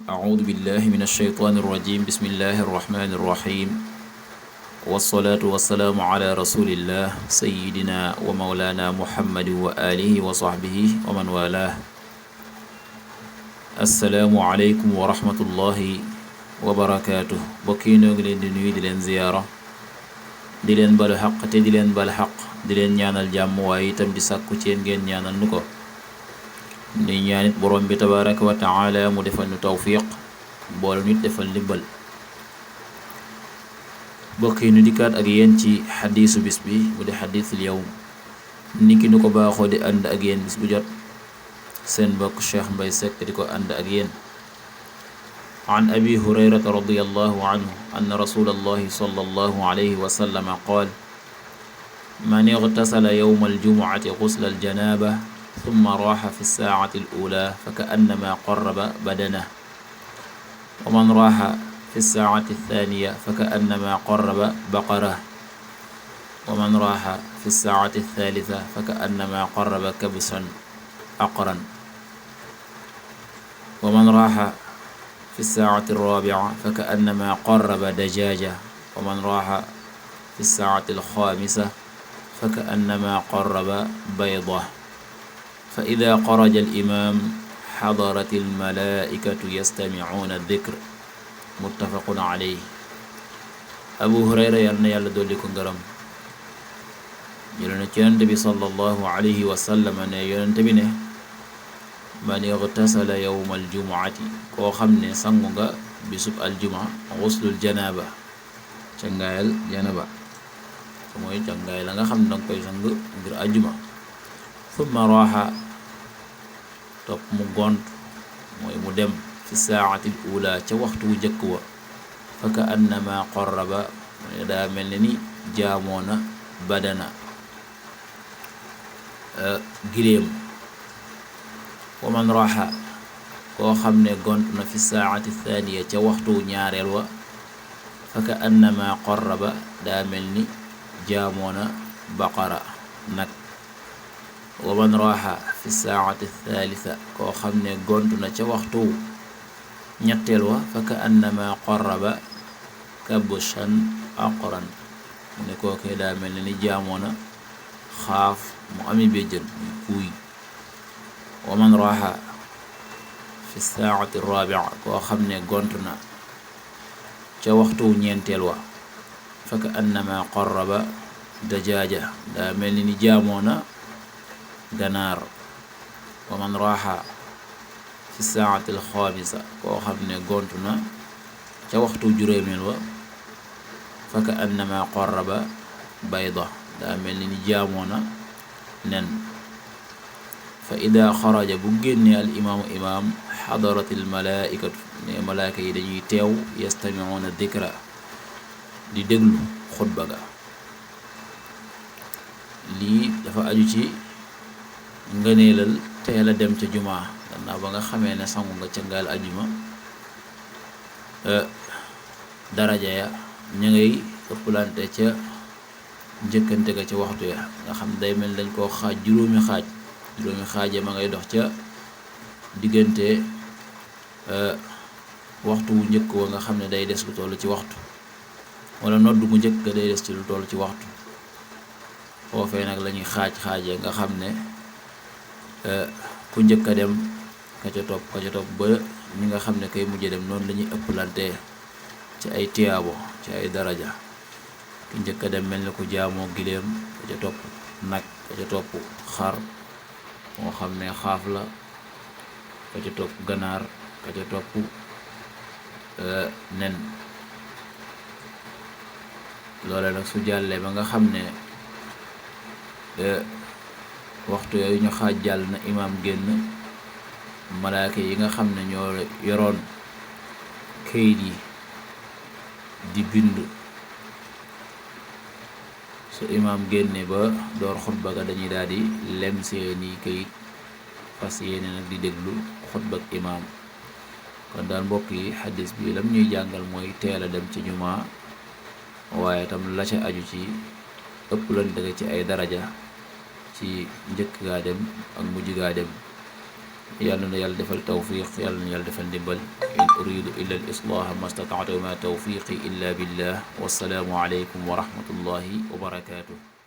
أعوذ بالله من الشيطان الرجيم بسم الله الرحمن الرحيم والصلاة والسلام على رسول الله سيدنا ومولانا محمد وآله وصحبه ومن والاه السلام عليكم ورحمة الله وبركاته بكينو نgi leen di nuyu di leen ziyaara di leen balu xaq te di leen bal xaq di leen ñaanal jàmm waaye itam di sàkku ci yéen ngeen ñaanal nu ko ni ñaanit borom bi tabaraka wa taala mu defal nu tawfiq boole nit defal ndimbal bokk yi nu dikkaat ak yéen ci xadiisu bis bi mu di xadiisul yawm niki nu ko baaxoo di ànd ak yéen bis bu jot seen mbokk Cheikh Mbaye Seck di ko ànd ak yéen an abi hurayrata radiyallahu anhu anna rasulallahi sallallahu alayhi wa sallam qaal man igtasala yawma aljumuati gusla aljanaba ثم راح في الساعة الأولى فكأنما قرب بدنه ومن راح في الساعة الثانية فكأنما قرب بقرة ومن راح في الساعة الثالثة فكأنما قرب كبسا أقرا ومن راح في الساعة الرابعة فكأنما قرب دجاجة ومن راح في الساعة الخامسة فكأنما قرب بيضة فإذا خرج الإمام حضرت الملائكة يستمعون الذكر متفق عليه أبو هريرة يالنا يالا دولي ko ngërëm jëlna ci Yonent bi sallallahu alayhi wa sallam ne Yonent bi ne man igtasala yawma aljumuati koo xam ne sangu nga bisub aljuma xuslul janaaba cangaayal janaba mooy cangaay la nga xam ne danga koy sang ngir aljuma thumma raaxa topp mu gont mooy mu dem fi saatil ula ca waxtu wu jëkk wa fa ka annama qarraba mooy daa mel ne ni jaamoona badana giléem wa man raaxa koo xam ne gont na fi saati thaniya ca waxtu ñaareel wa fa ka annama qarraba daa mel ni jaamoona baqara nag wa man raaxa fi saati thalitha koo xam ne gontu na ca waxtu ñetteel wa fa ka annama qarraba kabshan aqran mu ne kookee daa mel ne ni jaamoona xaaf mu ami béjjën muy kuuy wa man raaxa fi saati rabia koo xam ne gontu na ca waxtu ñeenteel wa fa ka annama qarraba dajaaja daa mel ni jaamoona ganaar wa man raaxa fi saati alxaamisa koo xam ne gontu na ca waxtu juróomeel wa fa ka annama qarraba bayda daa mel ni jaamoona nen fa ida xaraja bu génnee al imaamu imaam xadarat al malaaikatu ne malaaka yi dañuy teew yastamicuuna dikra di déglu xutba ga lii dafa aju ci ngëneelal teel a dem ca jumaa gannaaw ba nga xamee ne sangu nga ca ngaal ajuma daraja ya ña ngay ëpplante ca njëkkante ga ca waxtu ya nga xam day mel dañ koo xaaj juróomi xaaje ma ngay dox ca diggante waxtu wu njëkk wa nga xam ne day des lu toll ci waxtu wala nodd gu njëkk ga day des ci lu toll ci waxtu foofee nag lañuy xaaje nga xam ne ku njëkk a dem ka ca topp ba ñi nga xam ne kay mujj dem noonu la ñuy ëpplante ci ay tiyaabo ci ay daraja ki njëkk a dem mel ni ku jaamoo giléem ka ca topp nag ka ca topp xar moo xam ne xaaf la ka ca topp ganaar ka ca topp nen loole nag su jàllee ba nga xam ne waxtu yooyu ñu xaaj jàll na imaam génn malaaka yi nga xam ne ñoo yoroon kayit yi di bind su imaam génne ba door xutba ga dañuy daal di lem seeni kayit fas yéene nag di déglu xutba ak imaam kon daal mbokk yi xadis bi lam ñuy jàngal mooy teel a dem ci jumaa waaye tam la ca aju ci ëpp lan dëgg ci ay daraja ci njëkk gaa dem ak mujj gaa dem yàlla na yàlla defal tawfiq, yàlla na yàlla defal ndimbal. in uridu illa al islaha ma stata'tu ma tawfiqi illa billah. wassalaamu aleykum wa rahmatullahi wa barakatuh.